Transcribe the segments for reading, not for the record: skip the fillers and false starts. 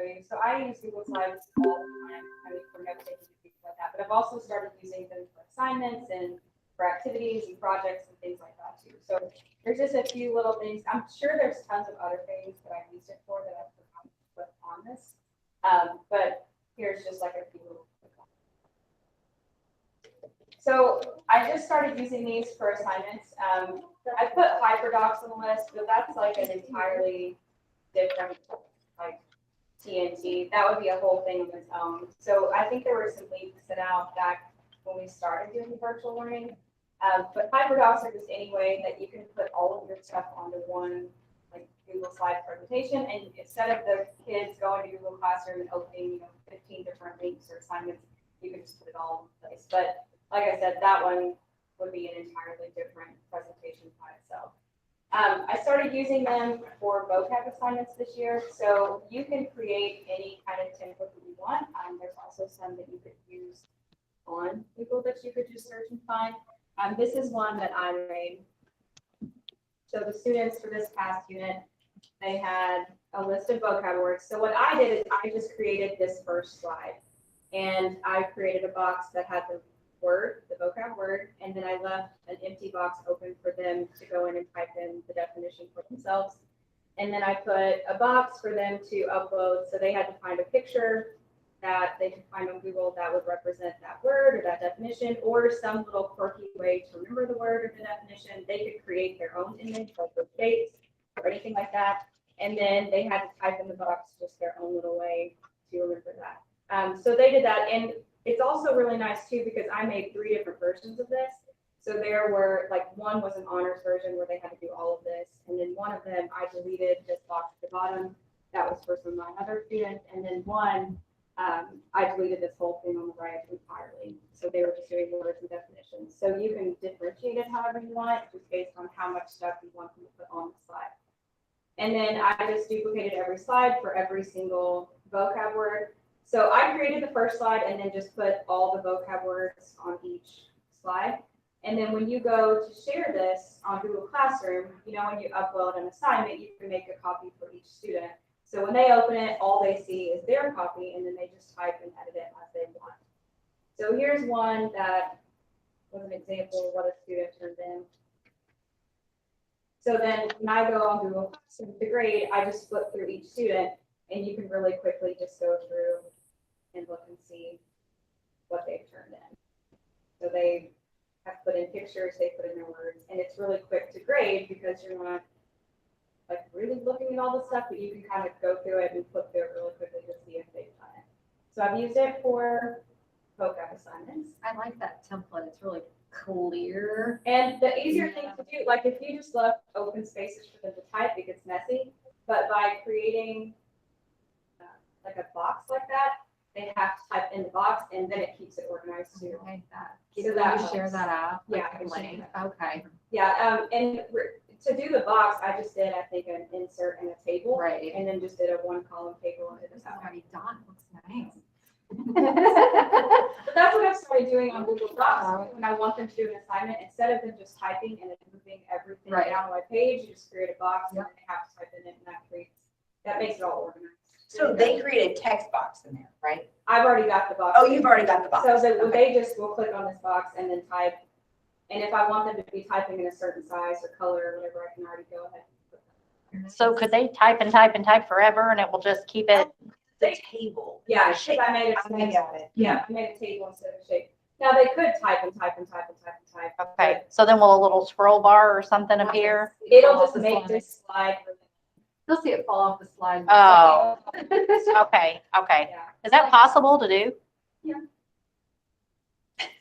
you. So I use Google Slides all the time. I mean, for note taking and things like that. But I've also started using them for assignments and for activities and projects and things like that too. So there's just a few little things. I'm sure there's tons of other things that I've used it for that I've forgotten to put on this. But here's just like a few little quick ones. So I just started using these for assignments. I put hyperdocs on the list, but that's like an entirely different like TNT. That would be a whole thing of its own. So I think there were some leaks sent out back when we started doing virtual learning. But hyperdocs are just any way that you can put all of your stuff onto one like Google Slide presentation, and instead of the kids going to Google Classroom and opening 15 different links or assignments, you can just put it all in place. But like I said, that one would be an entirely different presentation by itself. I started using them for vocab assignments this year, so you can create any kind of template that you want. There's also some that you could use on Google that you could just search and find. This is one that I made. So the students for this past unit, they had a list of vocab words. So what I did is I just created this first slide, and I created a box that had the word, the vocab word, and then I left an empty box open for them to go in and type in the definition for themselves. And then I put a box for them to upload, so they had to find a picture that they could find on Google that would represent that word or that definition, or some little quirky way to remember the word or the definition. They could create their own image, like with shapes or anything like that. And then they had to type in the box just their own little way to remember that. So they did that. And it's also really nice too, because I made 3 different versions of this. So there were like, one was an honors version where they had to do all of this. And then one of them, I deleted this box at the bottom. That was for some of my other students. And then one, I deleted this whole thing on the right entirely. So they were just doing words and definitions. So you can differentiate it however you want, just based on how much stuff you want them to put on the slide. And then I just duplicated every slide for every single vocab word. So I created the first slide and then just put all the vocab words on each slide. And then when you go to share this on Google Classroom, when you upload an assignment, you can make a copy for each student. So when they open it, all they see is their copy, and then they just type and edit it as they want. So here's one that was an example of what a student turned in. So then when I go on Google Classroom to grade, I just flip through each student, and you can really quickly just go through and look and see what they've turned in. So they have put in pictures, they put in their words, and it's really quick to grade because you're not like really looking at all the stuff, but you can kind of go through it and flip through it really quickly to see if they've done it. So I've used it for vocab assignments. I like that template. It's really clear. And the easier thing to do, like if you just left open spaces for them to type, it gets messy. But by creating like a box like that, they have to type in the box, and then it keeps it organized too. I like that. So Can that you share that out? Yeah, Like I can share that. Okay. Yeah, and to do the box, I just did, I think, an insert and a table. Right. And then just did a 1-column table and did This this is out. already done. Looks nice. But that's what I've started doing on Google Docs. When I want them to do an assignment, instead of them just typing and then moving everything Right. down on my page, you just create a box and Yep. then they have to type in it, and that makes it all organized. So they create a text box in there, right? I've already got the box. Oh, you've already got the box. So that Okay. they just will click on this box and then type. And if I want them to be typing in a certain size or color or whatever, I can already go ahead and put that. So could they type and type and type forever and it will just keep it? The table. Yeah, The because shape. I made it. I got it. Yeah, I made a table instead of a shape. Now they could type and type and type and type and type. Okay, so then will a little scroll bar or something appear? It'll just make this slide for them. You'll see it fall off the slide. Oh. Okay, okay. Yeah. Is that possible to do? They'll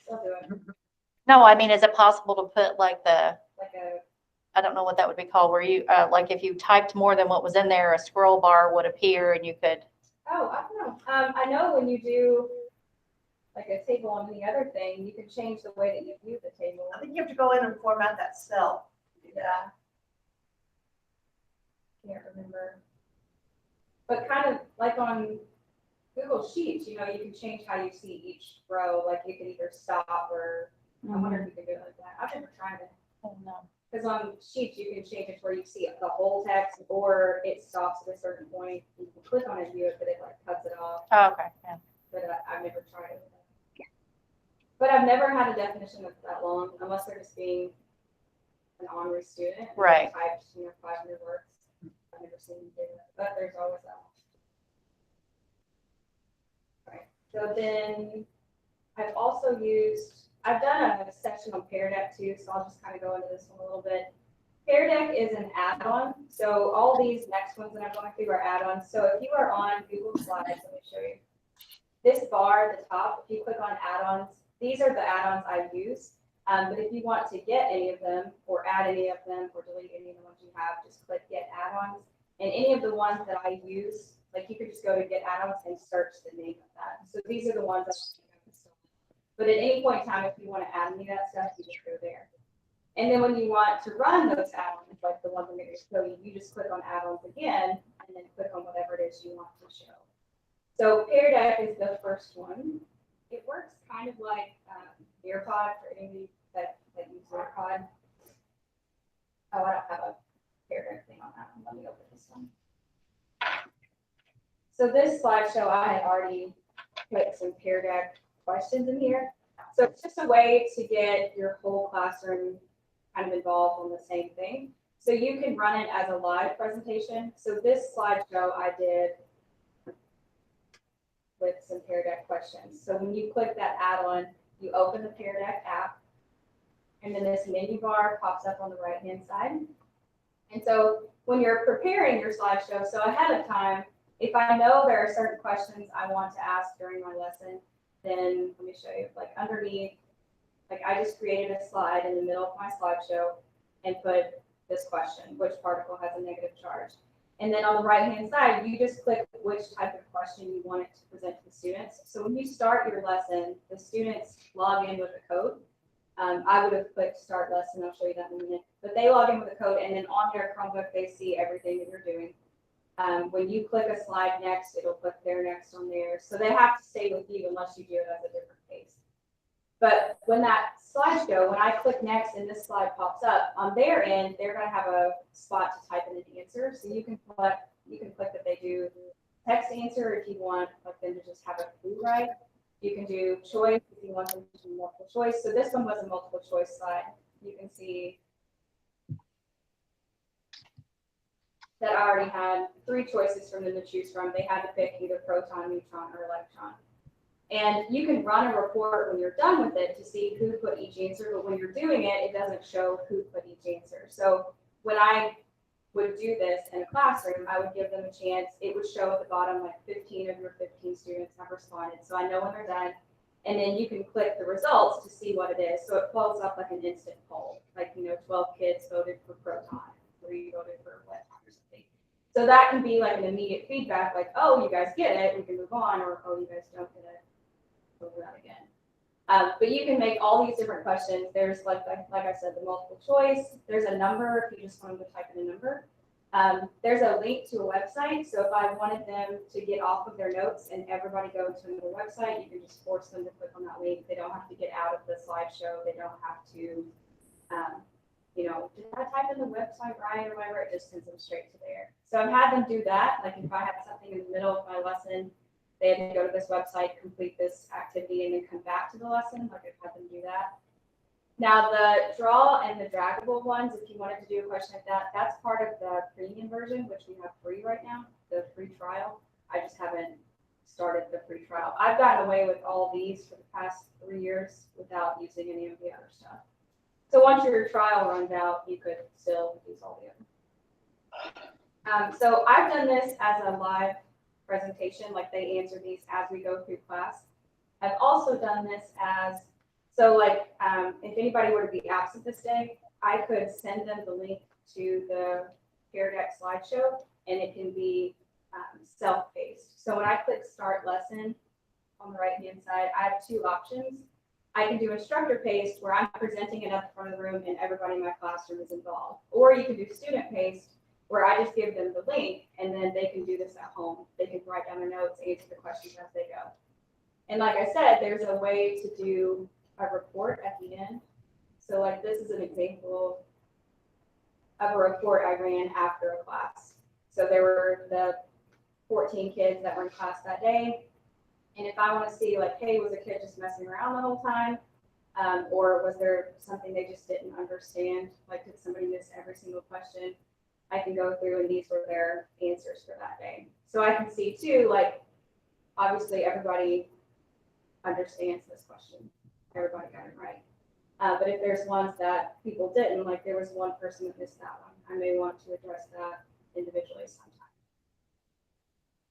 do it. No, I mean, is it possible to put like Like a, I don't know what that would be called, where you, like if you typed more than what was in there, a scroll bar would appear and you could, oh, I don't know. I know when you do like a table on any other thing, you can change the way that you view the table. I think you have to go in and format that cell. Yeah. Can't remember. But kind of like on Google Sheets, you can change how you see each row. Like you can either stop or I wonder if you could do it like that. I've never tried it. oh no. because on Sheets, you can change it where you see the whole text, or it stops at a certain point. You can click on it, view it, but it like cuts it off. Oh, okay, yeah. But I've never tried it. But I've never had a definition that's that long, unless they're just being an honorary student. And they Right. Typed, 500 words. I've never seen them do that, but there's always that one. Right. So then I've also I've done a section on Pear Deck too, so I'll just kind of go into this one a little bit. Pear Deck is an add-on. So all these next ones that I'm going through are add-ons. So if you are on Google Slides, let me show you. This bar at the top, if you click on add-ons, these are the add-ons I use. But if you want to get any of them or add any of them or delete any of the ones you have, just click get add-ons. And any of the ones that I use, like you could just go to get add-ons and search the name of that. So these are the ones that I'm installed. But at any point in time, if you want to add any of that stuff, you just go there. And then when you want to run those add-ons, like the ones I'm going to show you, you just click on add-ons again and then click on whatever it is you want to show. So Pear Deck is the first one. It works kind of like AirPod for anybody that uses AirPod. Oh, I don't have a Pear Deck thing on that one. Let me open this one. So this slideshow, I had already put some Pear Deck questions in here. So it's just a way to get your whole classroom kind of involved on the same thing. So you can run it as a live presentation. So this slideshow I did with some Pear Deck questions. So when you click that add-on, you open the Pear Deck app, and then this menu bar pops up on the right-hand side. And so when you're preparing your slideshow, so ahead of time, if I know there are certain questions I want to ask during my lesson, then let me show you, like underneath, like I just created a slide in the middle of my slideshow and put this question, which particle has a negative charge? And then on the right-hand side, you just click which type of question you want it to present to the students. So when you start your lesson, the students log in with a code. I would have clicked start lesson, I'll show you that in a minute. But they log in with a code, and then on their Chromebook, they see everything that you're doing. When you click a slide next, it'll click there next on there. So they have to stay with you unless you do it at a different pace. But when that slideshow, when I click next and this slide pops up, on their end, they're going to have a spot to type in an answer. So you can click that they do text answer if you want like them to just have a clue right. You can do choice if you want them to do multiple choice. So this one was a multiple choice slide. You can see that I already had 3 choices from them to choose from. They had to pick either proton, neutron, or electron. And you can run a report when you're done with it to see who put each answer, but when you're doing it, it doesn't show who put each answer. So when I would do this in a classroom, I would give them a chance. It would show at the bottom like 15 of your 15 students have responded. So I know when they're done. And then you can click the results to see what it is. So it pulls up like an instant poll, like, 12 kids voted for proton, 3 voted for electron or something. So that can be like an immediate feedback, like, oh, you guys get it, we can move on, or oh, you guys don't get it. Over that again. But you can make all these different questions. There's like I said, the multiple choice. There's a number if you just want them to type in a number. There's a link to a website. So if I wanted them to get off of their notes and everybody go to another website, you can just force them to click on that link. They don't have to get out of the slideshow. They don't have to, did I type in the website right or whatever? It just sends them straight to there. So I've had them do that. Like if I had something in the middle of my lesson, they had to go to this website, complete this activity, and then come back to the lesson. Like I've had them do that. Now the draw and the draggable ones, if you wanted to do a question like that, that's part of the premium version, which we have free right now, the free trial. I just haven't started the free trial. I've gotten away with all these for the past 3 years without using any of the other stuff. So once your trial runs out, you could still use all the other. So I've done this as a live presentation, like they answer these as we go through class. I've also done this as, if anybody were to be absent this day, I could send them the link to the Pear Deck slideshow, and it can be self-paced. So when I click start lesson on the right-hand side, I have 2 options. I can do instructor-paced, where I'm presenting it at the front of the room and everybody in my classroom is involved. Or you can do student-paced, where I just give them the link and then they can do this at home. They can write down their notes, answer the questions as they go. And like I said, there's a way to do a report at the end. So like this is an example of a report I ran after a class. So there were the 14 kids that were in class that day. And if I want to see like, hey, was a kid just messing around the whole time? Or was there something they just didn't understand? Like, did somebody miss every single question? I can go through and these were their answers for that day. So I can see too, like, obviously everybody understands this question. Everybody got it right. But if there's ones that people didn't, like there was one person that missed that one, I may want to address that individually sometime.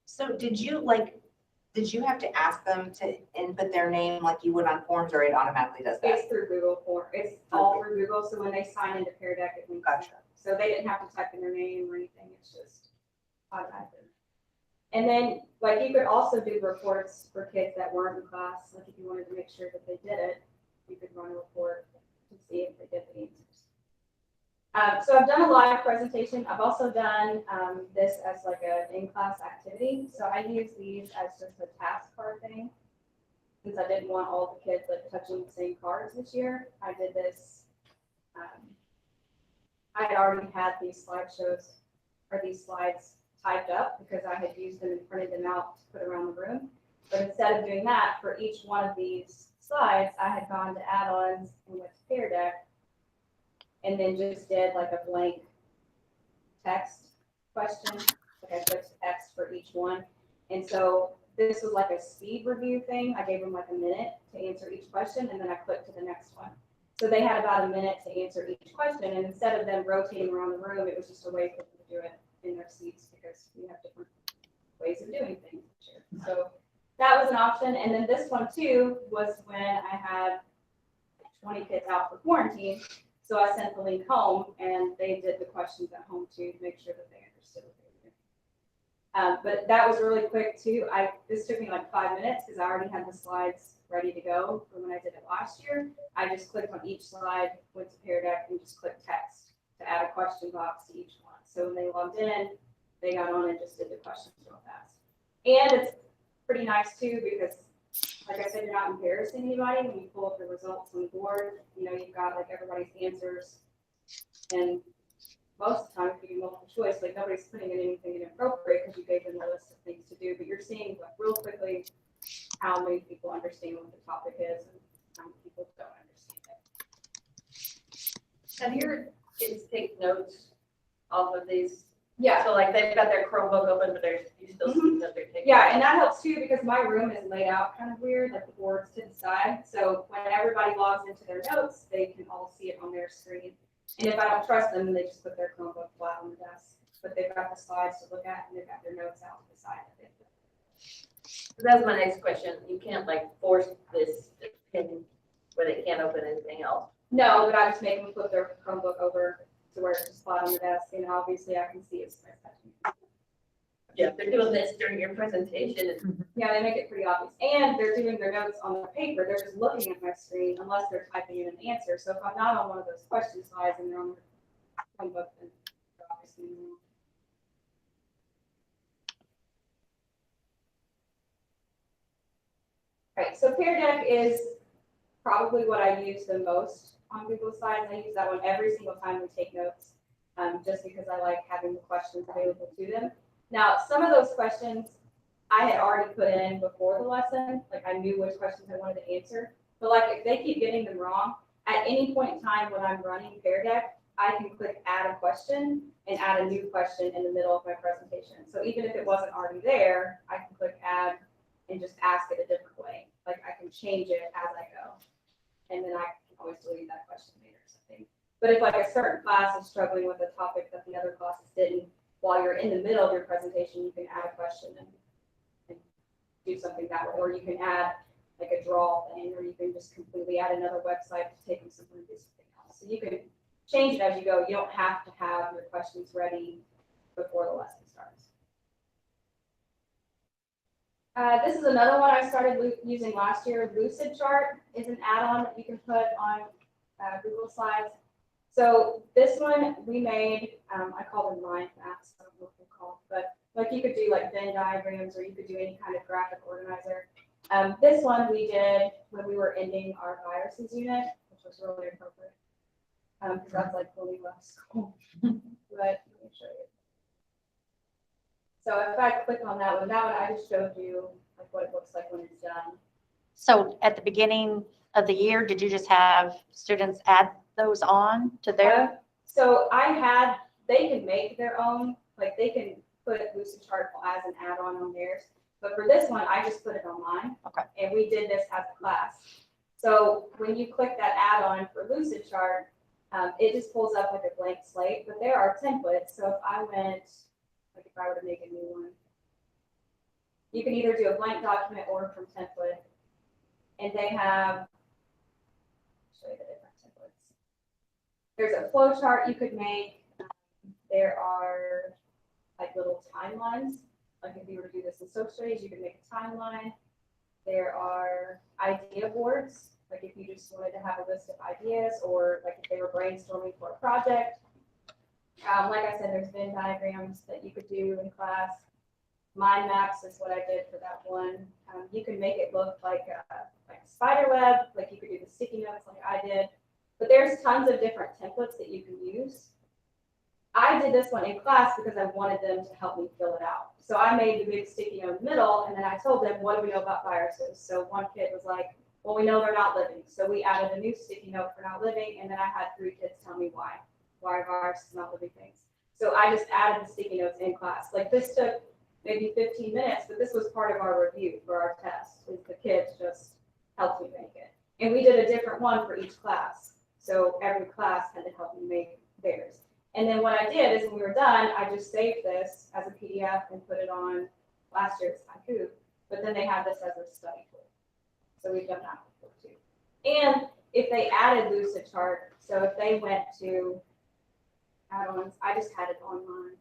So did you have to ask them to input their name like you would on forms, or it automatically does that? It's through Google form. It's all through Google. So when they sign into Pear Deck, it links Gotcha. up. So they didn't have to type in their name or anything. It's just automatic. And then, like, you could also do reports for kids that weren't in class. Like, if you wanted to make sure that they did it, you could run a report to see if they did the answers. So I've done a live presentation. I've also done this as like an in-class activity. So I use these as just a task card thing. Since I didn't want all the kids like touching the same cards this year, I did this. I had already had these slideshows or these slides typed up because I had used them and printed them out to put around the room. But instead of doing that, for each one of these slides, I had gone to add-ons and went to Pear Deck and then just did like a blank text question. Like I clicked text for each one. And so this was like a speed review thing. I gave them like a minute to answer each question and then I clicked to the next one. So they had about a minute to answer each question. And instead of them rotating around the room, it was just a way for them to do it in their seats because we have different ways of doing things. So that was an option. And then this one too was when I had 20 kids out for quarantine. So I sent the link home and they did the questions at home too to make sure that they understood what they were doing. But that was really quick too. This took me like 5 minutes because I already had the slides ready to go from when I did it last year. I just clicked on each slide, went to Pear Deck and just clicked text to add a question box to each one. So when they logged in, they got on and just did the questions real fast. And it's pretty nice too because, like I said, you're not embarrassing anybody when you pull up the results on the board. You know, you've got like everybody's answers. And most of the time, if you do multiple choice, like nobody's putting in anything inappropriate because you gave them a list of things to do. But you're seeing like real quickly how many people understand what the topic is and how many people don't understand it. Have your kids take notes off of these? Yeah. So like they've got their Chromebook open, but you still see that they're taking. Yeah, and that helps too because my room is laid out kind of weird, like the board's to the side. So when everybody logs into their notes, they can all see it on their screen. And if I don't trust them, they just put their Chromebook flat on the desk. But they've got the slides to look at and they've got their notes out to the side of it. That's my next question. You can't like force this pin where they can't open anything else. No, but I just make them flip their Chromebook over to where it's just flat on the desk, and obviously I can see it's Yeah, if they're doing this during your presentation. Yeah, they make it pretty obvious. And they're doing their notes on the paper. They're just looking at my screen unless they're typing in an answer. So if I'm not on one of those question slides and they're on their Chromebook, then they're obviously wrong. Right, so Pear Deck is probably what I use the most on Google Slides. I use that one every single time we take notes, just because I like having the questions available to them. Now, some of those questions I had already put in before the lesson, like I knew which questions I wanted to answer. But like if they keep getting them wrong, at any point in time when I'm running Pear Deck, I can click add a question and add a new question in the middle of my presentation. So even if it wasn't already there, I can click add and just ask it a different way. Like I can change it as I go. And then I can always delete that question later or something. But if like a certain class is struggling with a topic that the other classes didn't, while you're in the middle of your presentation, you can add a question and do something that way. Or you can add like a draw thing, or you can just completely add another website to take them somewhere and do something else. So you can change it as you go. You don't have to have your questions ready before the lesson starts. This is another one I started using last year. Lucidchart is an add-on that you can put on Google Slides. So this one we made, I call them mind maps, I don't know what they're called, but like you could do like Venn diagrams or you could do any kind of graphic organizer. This one we did when we were ending our viruses unit, which was really appropriate. because that's like when we left school. But let me show you. So if I click on that one, I just showed you like what it looks like when it's done. So at the beginning of the year, did you just have students add those on to their? So they can make their own, like they can put Lucidchart as an add-on on theirs. But for this one, I just put it on mine. Okay. And we did this as a class. So when you click that add-on for Lucidchart, it just pulls up like a blank slate, but there are templates. So if I went, like if I were to make a new one, you can either do a blank document or from template. And they have, show you the different templates. There's a flow chart you could make. There are like little timelines. Like if you were to do this in social studies, you could make a timeline. There are idea boards. Like if you just wanted to have a list of ideas, or like if they were brainstorming for a project. Like I said, there's Venn diagrams that you could do in class. Mind maps is what I did for that one. You can make it look like a spider web, like you could do the sticky notes like I did. But there's tons of different templates that you can use. I did this one in class because I wanted them to help me fill it out. So I made the big sticky note in the middle, and then I told them, what do we know about viruses? So one kid was like, well, we know they're not living. So we added a new sticky note for not living, and then I had 3 kids tell me why are viruses not living things. So I just added the sticky notes in class. Like this took maybe 15 minutes, but this was part of our review for our test. The kids just helped me make it. And we did a different one for each class. So every class had to help me make theirs. And then what I did is when we were done, I just saved this as a PDF and put it on last year's Haiku. But then they have this as a study tool. So we've done that before too. And if they added Lucidchart, so if they went to add-ons, I just had it online.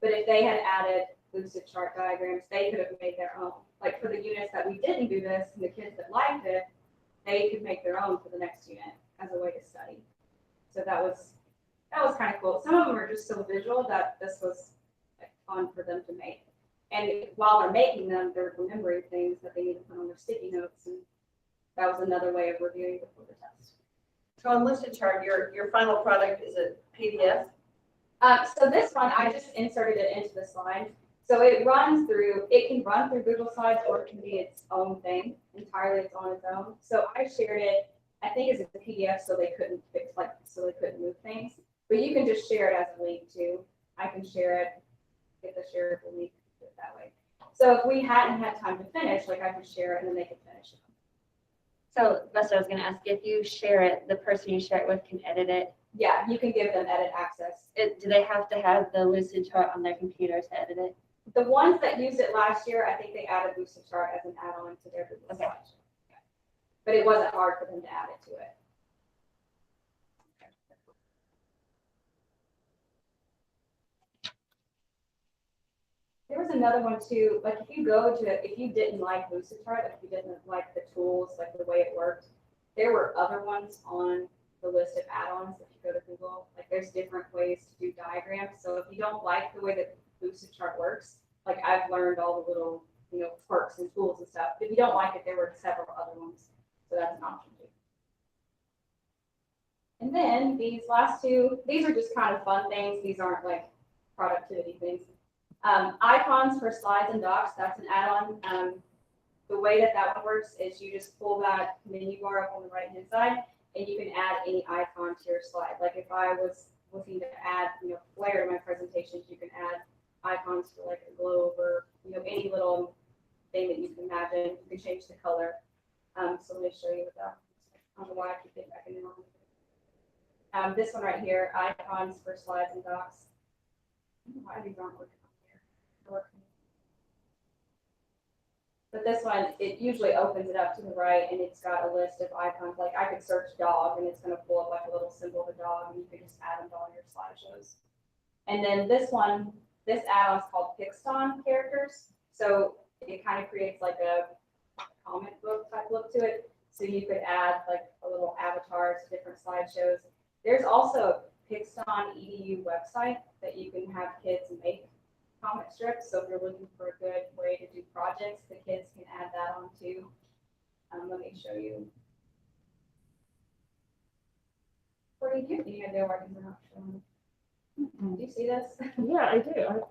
But if they had added Lucidchart diagrams, they could have made their own. Like for the units that we didn't do this, and the kids that liked it, they could make their own for the next unit as a way to study. So that was kind of cool. Some of them are just so visual that this was like fun for them to make. And while they're making them, they're remembering things that they need to put on their sticky notes, and that was another way of reviewing before the test. So on Lucidchart, your final product is a PDF? So this one, I just inserted it into the slide. So it can run through Google Slides, or it can be its own thing, entirely it's on its own. So I shared it, I think as a PDF, so they couldn't move things. But you can just share it as a link too. I can share it, get the shareable link, do it that way. So if we hadn't had time to finish, like I could share it and then they could finish it. So that's what I was gonna ask. If you share it, the person you share it with can edit it. Yeah, you can give them edit access. Do they have to have the Lucidchart on their computer to edit it? The ones that used it last year, I think they added Lucidchart as an add-on to their Google Okay. Slides. Yeah. But it wasn't hard for them to add it to it. There was another one too, like if you didn't like Lucidchart, if you didn't like the tools, like the way it worked, there were other ones on the list of add-ons. If you go to Google, like there's different ways to do diagrams. So if you don't like the way that Lucidchart works, like I've learned all the little, quirks and tools and stuff. If you don't like it, there were several other ones. So that's an option too. And then these last two, these are just kind of fun things. These aren't like productivity things. Icons for slides and docs, that's an add-on. The way that one works is you just pull that menu bar up on the right-hand side, and you can add any icon to your slide. Like if I was looking to add, flair to my presentations, you can add icons for like a globe or, any little thing that you can imagine. You can change the color. So let me show you what that. I don't know why I keep getting back in there. This one right here, icons for slides and docs. I don't know why these aren't working. But this one, it usually opens it up to the right, and it's got a list of icons. Like I could search dog, and it's going to pull up like a little symbol of a dog, and you can just add them to all your slideshows. And then this add-on is called Pixton characters. So it kind of creates like a comic book type look to it. So you could add like a little avatar to different slideshows. There's also a Pixton EDU website that you can have kids make comic strips. So if you're looking for a good way to do projects, the kids can add that on too. Let me show you. What do you do? You know where these are not shown. Do you see this? Yeah, I do.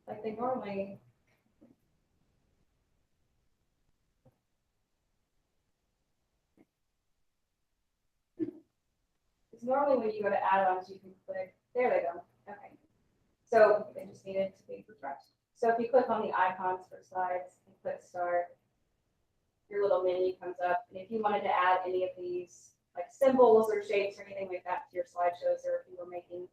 Like they normally. Because normally when you go to add-ons, you can click, there they go, okay. So they just needed to be refreshed. So if you click on the icons for slides and click start, your little menu comes up. And if you wanted to add any of these like symbols or shapes or anything like that to your slideshows, or if you were making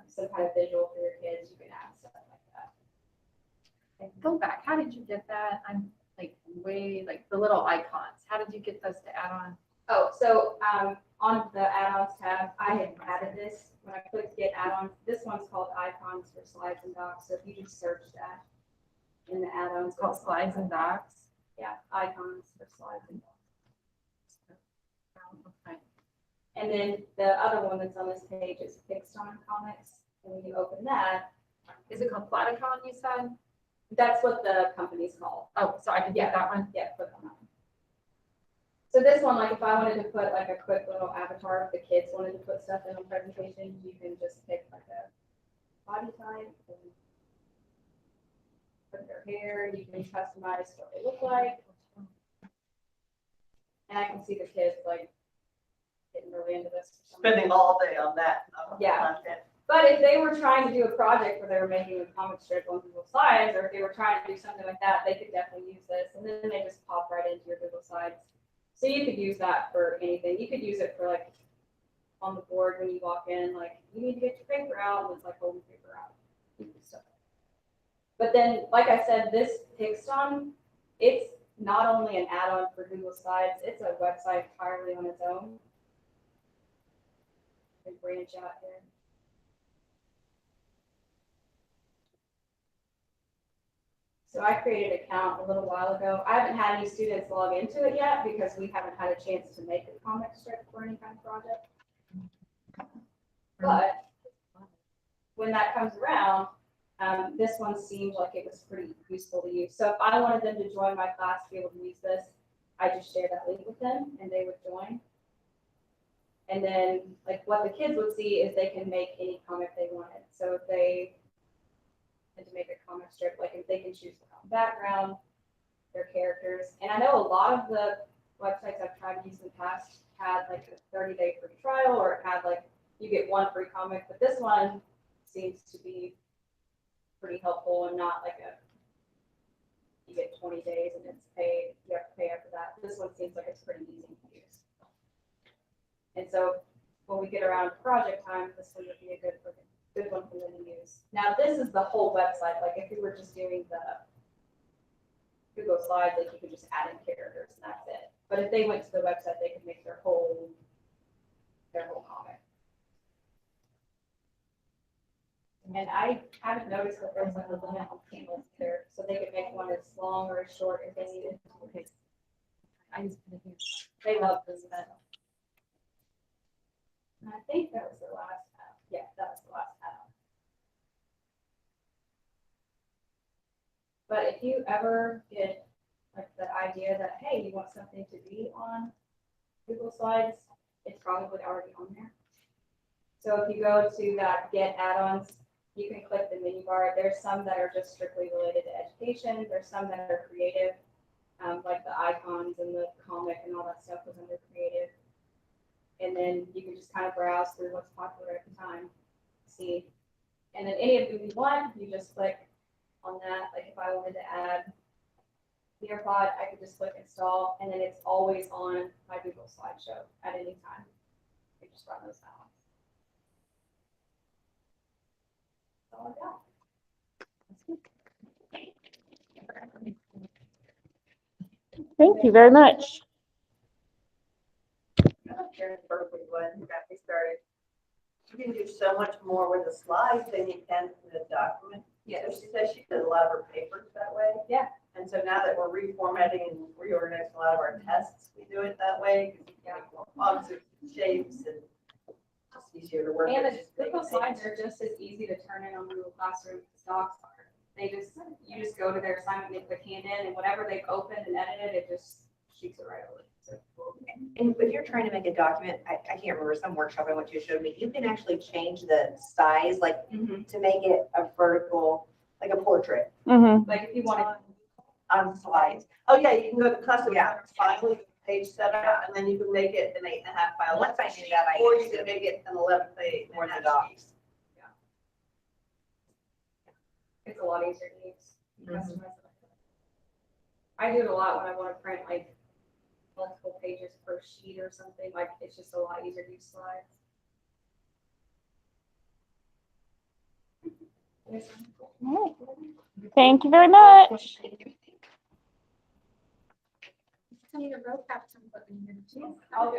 some kind of visual for your kids, you can add stuff like that. Go back, how did you get that? I'm like like the little icons. How did you get those to add on? Oh, so on the add-ons tab, I had added this when I clicked get add-ons. This one's called icons for slides and docs. So if you just search that in the add-ons, It's called slides and docs. yeah, icons for slides and docs. Okay. And then the other one that's on this page is fixed on comics. And when you open that, Is it called Platicon, you said? that's what the company's called. Oh, so I can Yeah. get that one? Yeah, click on that. So this one, like if I wanted to put like a quick little avatar, if the kids wanted to put stuff in a presentation, you can just pick like a body type and put their hair, you can customize what they look like. And I can see the kids like getting really into this. Spending all day on that. Yeah. Content. But if they were trying to do a project where they were making a comic strip on Google Slides, or if they were trying to do something like that, they could definitely use this. And then they just pop right into your Google Slides. So you could use that for anything. You could use it for like on the board when you walk in, like you need to get your paper out, and it's like holding paper out. Stuff. But then, like I said, this Pixton, it's not only an add-on for Google Slides, it's a website entirely on its own. And branch out here. So I created an account a little while ago. I haven't had any students log into it yet because we haven't had a chance to make a comic strip for any kind of project. But when that comes around, this one seemed like it was pretty useful to use. So if I wanted them to join my class to be able to use this, I just share that link with them and they would join. And then like what the kids would see is they can make any comic they wanted. So if they and to make a comic strip, like if they can choose the background, their characters. And I know a lot of the websites I've tried to use in the past had like a 30-day free trial, or it had like you get one free comic, but this one seems to be pretty helpful and not like you get 20 days and it's paid, you have to pay after that. This one seems like it's pretty easy to use. And so when we get around to project time, this one would be a good one for them to use. Now this is the whole website. Like if we were just doing the Google Slides, like you could just add in characters and that's it. But if they went to the website, they could make their whole comic. And I haven't noticed that there's like a limit on panels there, so they could make one as long or as short as they needed. Okay. I just put it here. They love this event. And I think that was the last app. Yeah, that was the last app. But if you ever get like the idea that, hey, you want something to be on Google Slides, it's probably already on there. So if you go to that Get Add-ons, you can click the menu bar. There's some that are just strictly related to education. There's some that are creative, like the icons and the comic and all that stuff was under creative. And then you can just kind of browse through what's popular at the time, see. And then any of them you want, you just click on that. Like if I wanted to add Nearpod, I could just click install, and then it's always on my Google slideshow at any time. You just run those out. That's all I got. Thank you very much. Karen Berkeley one who got me started. You can do so much more with the slides than you can in a document. Yes. So she says she did a lot of her papers that way. Yeah. And so now that we're reformatting and reorganizing a lot of our tests, we do it that way. Because you can make more fonts and shapes and it's easier to work with. And the just make Google Slides things. are just as easy to turn in on Google Classroom as docs are. You just go to their assignment, they click hand in, and whatever they've opened and edited, it just shoots it right over. So, And if you're trying to make a document, I can't remember, some workshop I went to showed me, you can actually change the size, like to make it a vertical, like a portrait Mm-hmm. Like if you want on slides. Oh, yeah, you can go to custom Yeah. file, page setup, and then you can make it an 8.5 by 11. Once I knew that, I Or you used can it make it an 11 page. more than docs. it's a lot easier to use. Mhm. Customize it. I do it a lot when I want to print like multiple pages per sheet or something, like it's just a lot easier to use slides. Thank you very much. I'll do